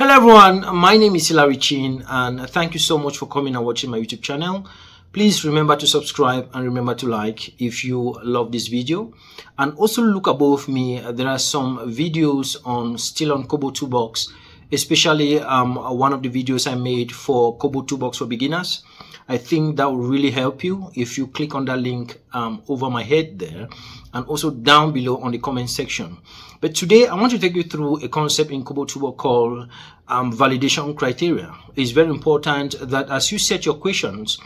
Hello everyone, my name is Hilary Chin and thank you so much for coming and watching my YouTube channel. Please remember to subscribe and remember to like if you love this video. And also look above me, there are some videos still on Kobotoolbox, especially one of the videos I made for Kobotoolbox for beginners. I think that will really help you if you click on that link over my head there and also down below on the comment section. But today I want to take you through a concept in Kobotoolbox called validation criteria. It's very important that as you set your questions,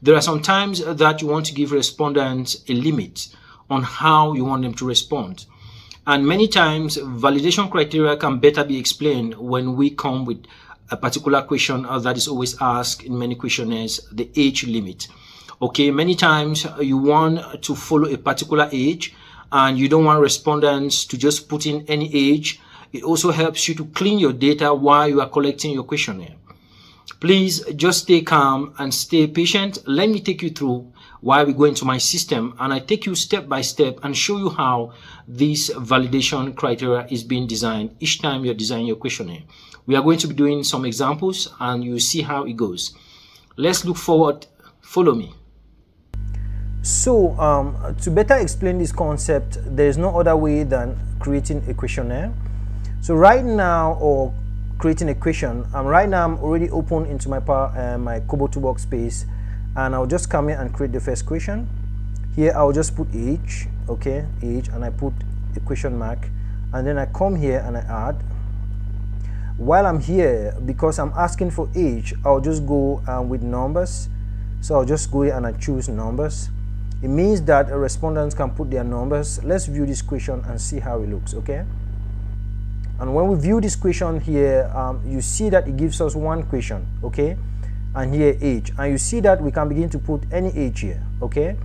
there are some times that you want to give respondents a limit on how you want them to respond. And many times validation criteria can better be explained when we come with a particular question that is always asked in many questionnaires, the age limit. Okay, many times you want to follow a particular age and you don't want respondents to just put in any age. It also helps you to clean your data while you are collecting your questionnaire. Please just stay calm and stay patient. Let me take you through while we go into my system and I take you step by step and show you how this validation criteria is being designed each time you're designing your questionnaire. We are going to be doing some examples and you'll see how it goes. Let's look forward. Follow me. So to better explain this concept, there is no other way than creating a questionnaire. So right now, or creating a question, right now I'm already open into my Kobotoolbox space, and I'll just come in and create the first question. Here I'll just put age, okay, age, and I put a question mark, and then I come here and I add. While I'm here, because I'm asking for age, I'll just go with numbers. So I'll just go here and I choose numbers. It means that respondents can put their numbers. Let's view this question and see how it looks, okay? And when we view this question here, you see that it gives us one question, okay? And here age, and you see that we can begin to put any age here, okay?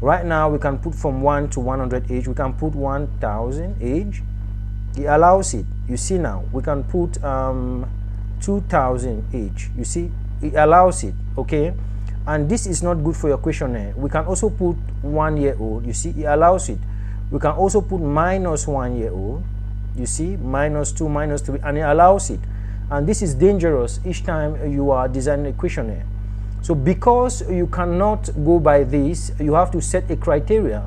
Right now we can put from 1 to 100 age. We can put 1000 age. It allows it. You see now we can put 2000 age. You see it allows it, okay? And this is not good for your questionnaire. We can also put 1 year old. You see it allows it. We can also put -1 year old. You see, -2, -3, and it allows it. And this is dangerous each time you are designing a questionnaire. So because you cannot go by this, you have to set a criteria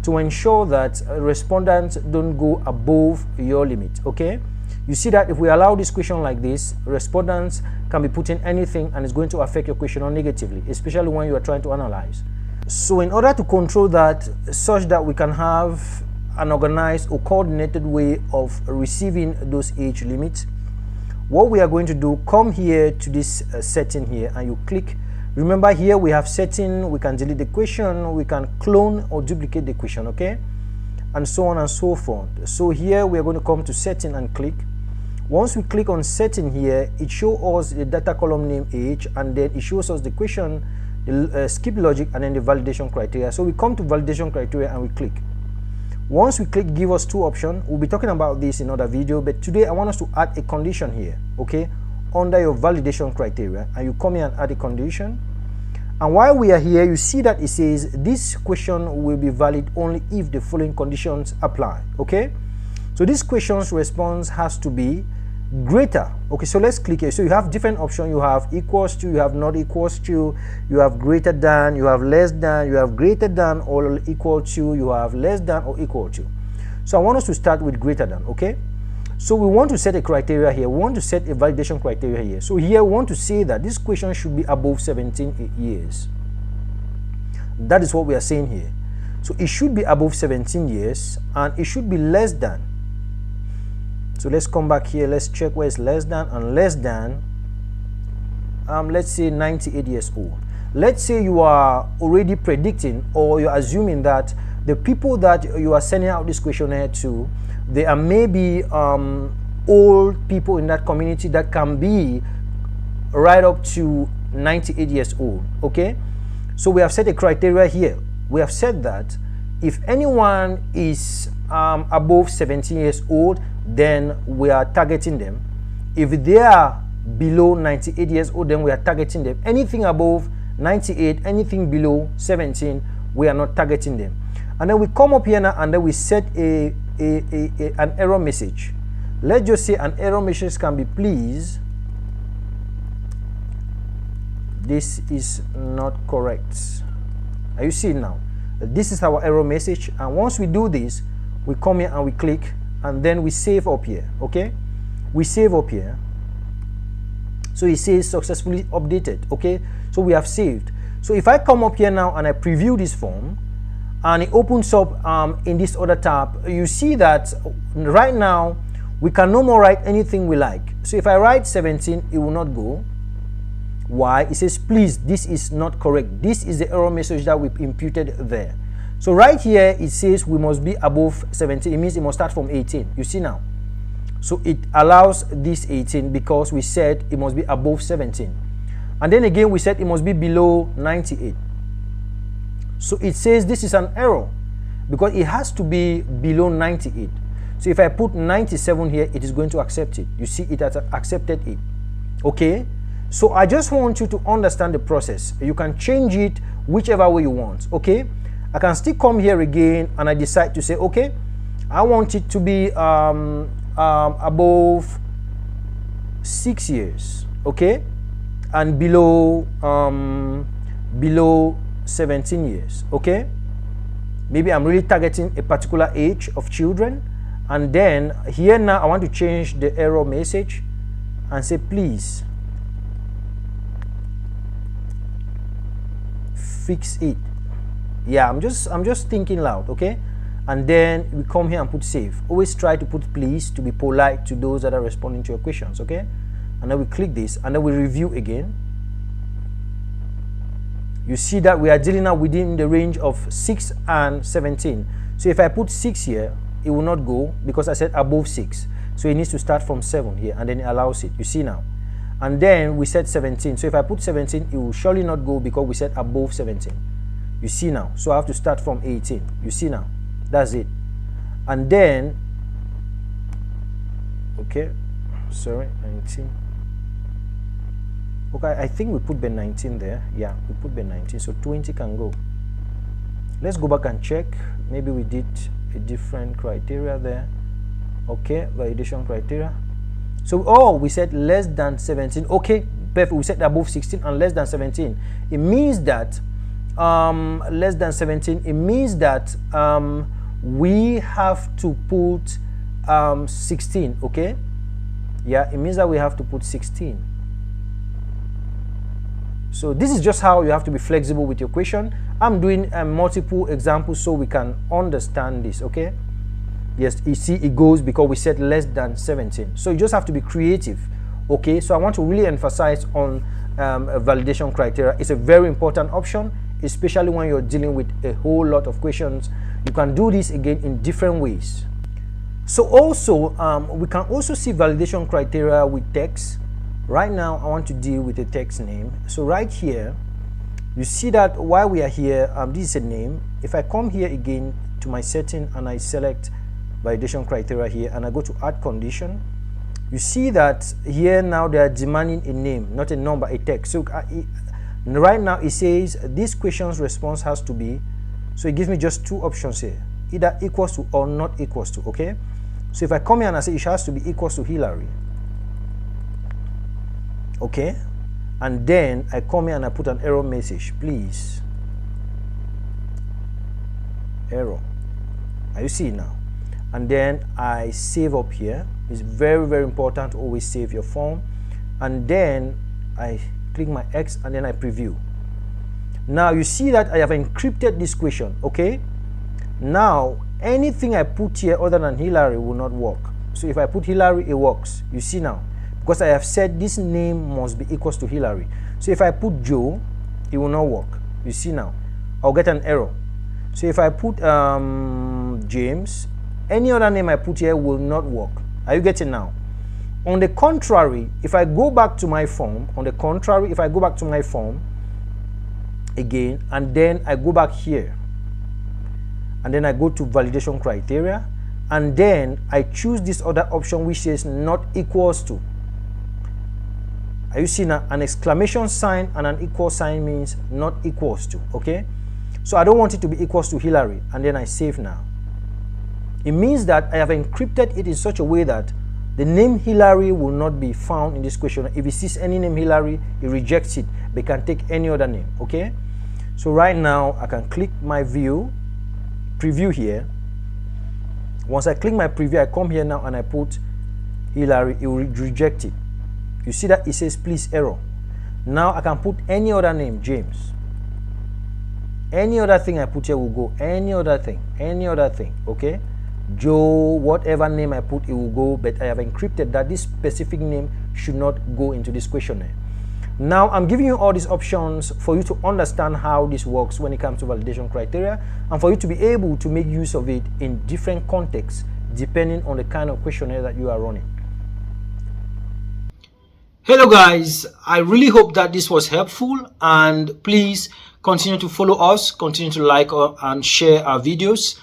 to ensure that respondents don't go above your limit, okay? You see that if we allow this question like this, respondents can be putting anything and it's going to affect your questionnaire negatively, especially when you are trying to analyze. So in order to control that, such that we can have an organized or coordinated way of receiving those age limits, what we are going to do, come here to this setting here and you click. Remember here we have setting, we can delete the question, we can clone or duplicate the question, okay, and so on and so forth. So here we are going to come to setting and click. Once we click on setting here, it shows us the data column name age, and then it shows us the question, the skip logic, and then the validation criteria. So we come to validation criteria and we click. Once we click, give us two options. We'll be talking about this in another video, but today I want us to add a condition here, okay, under your validation criteria, and you come here and add a condition. And while we are here, you see that it says this question will be valid only if the following conditions apply, okay? So this question's response has to be greater. Okay, so let's click here. So you have different options. You have equals to, you have not equals to, you have greater than, you have less than, you have greater than or equal to, you have less than or equal to. So I want us to start with greater than, okay? So we want to set a criteria here. We want to set a validation criteria here. So here we want to say that this question should be above 17 years. That is what we are saying here. So it should be above 17 years and it should be less than. So let's come back here. Let's check where it's less than, and less than, let's say 98 years old. Let's say you are already predicting or you're assuming that the people that you are sending out this questionnaire to, they are maybe old people in that community that can be right up to 98 years old, okay? So we have set a criteria here. We have said that if anyone is above 17 years old, then we are targeting them. If they are below 98 years old, then we are targeting them. Anything above 98, anything below 17, we are not targeting them. And then we come up here now and then we set an error message. let's just say an error message can be, please, this is not correct. Are you seeing now? This is our error message, and once we do this, we come here and we click, and then we save up here. Okay, we save up here, so it says successfully updated. Okay, so we have saved. So if I come up here now and I preview this form and it opens up in this other tab, you see that right now we can no more write anything we like. So if I write 17, it will not go. Why? It says, please, this is not correct. This is the error message that we imputed there. So right here it says we must be above 17. It means it must start from 18. You see now? So it allows this 18 because we said it must be above 17. And then again we said it must be below 98. So it says this is an error because it has to be below 98. So if I put 97 here, it is going to accept it. You see, it has accepted it. Okay, so I just want you to understand the process. You can change it whichever way you want. Okay, I can still come here again and I decide to say, okay, I want it to be above 6 years. Okay, and below below 17 years. Okay, maybe I'm really targeting a particular age of children. And then here now I want to change the error message and say, please fix it. Yeah, I'm just thinking loud. Okay, and then we come here and put save. Always try to put please to be polite to those that are responding to your questions. Okay, and then we click this and then we review again. You see that we are dealing now within the range of 6 and 17. So if I put 6 here, it will not go because I said above 6. So it needs to start from 7 here, and then it allows it. You see now? And then we said 17. So if I put 17, it will surely not go because we said above 17. You see now? So I have to start from 18. You see now? That's it. And then, okay, sorry, 19. Okay, I think we put Ben 19 there. Yeah, we put Ben 19. So 20 can go. Let's go back and check. Maybe we did a different criteria there. Okay, validation criteria. So we said less than 17. Okay, perfect. We said above 16 and less than 17. It means that less than 17, it means that we have to put 16. Okay, yeah, it means that we have to put 16. So this is just how you have to be flexible with your question. I'm doing multiple examples so we can understand this. Okay, yes, you see it goes because we said less than 17. So you just have to be creative. Okay, so I want to really emphasize on validation criteria. It's a very important option, especially when you're dealing with a whole lot of questions. You can do this again in different ways. So also we can also see validation criteria with text. Right now I want to deal with a text name. So right here you see that while we are here, this is a name. If I come here again to my setting and I select validation criteria here and I go to add condition, you see that here now they are demanding a name, not a number, a text. So right now it says this question's response has to be, so it gives me just two options here, either equals to or not equals to. Okay, so if I come here and I say it has to be equals to Hillary, okay, and then I come here and I put an error message, please error. Are you seeing now? And then I save up here. It's very, very important to always save your form. And then I click my X and then I preview. Now you see that I have encrypted this question. Okay, now anything I put here other than Hillary will not work. So if I put Hillary, it works. You see now, because I have said this name must be equals to Hillary. So if I put Joe, it will not work. You see now, I'll get an error. So if I put James, any other name I put here will not work. Are you getting now? On the contrary, if I go back to my form, again, and then I go back here, and then I go to validation criteria, and then I choose this other option which says not equals to. Are you seeing an exclamation sign and an equal sign means not equals to? Okay, so I don't want it to be equals to Hillary, and then I save now. It means that I have encrypted it in such a way that The name Hillary will not be found in this questionnaire. If it sees any name Hillary, it rejects it, but it can take any other name. Okay, so right now I can click my preview here. Once I click my preview, I come here now and I put Hillary, it will reject it. You see that it says please error. Now I can put any other name, James. Any other thing I put here will go. Any other thing, okay? Joe, whatever name I put, it will go, but I have encrypted that this specific name should not go into this questionnaire. Now I'm giving you all these options for you to understand how this works when it comes to validation criteria, and for you to be able to make use of it in different contexts depending on the kind of questionnaire that you are running. Hello guys, I really hope that this was helpful, and please continue to follow us, continue to like and share our videos.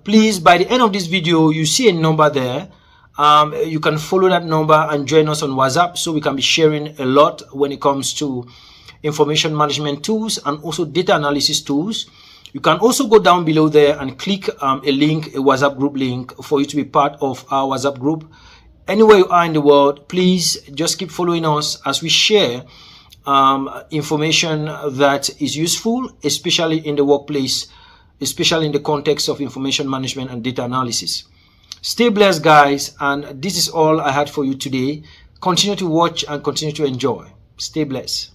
Please, by the end of this video, you see a number there. You can follow that number and join us on WhatsApp, so we can be sharing a lot when it comes to information management tools and also data analysis tools. You can also go down below there and click a link, a WhatsApp group link, for you to be part of our WhatsApp group. Anywhere you are in the world, please just keep following us as we share information that is useful, especially in the workplace, especially in the context of information management and data analysis. Stay blessed, guys, and this is all I had for you today. Continue to watch and continue to enjoy. Stay blessed.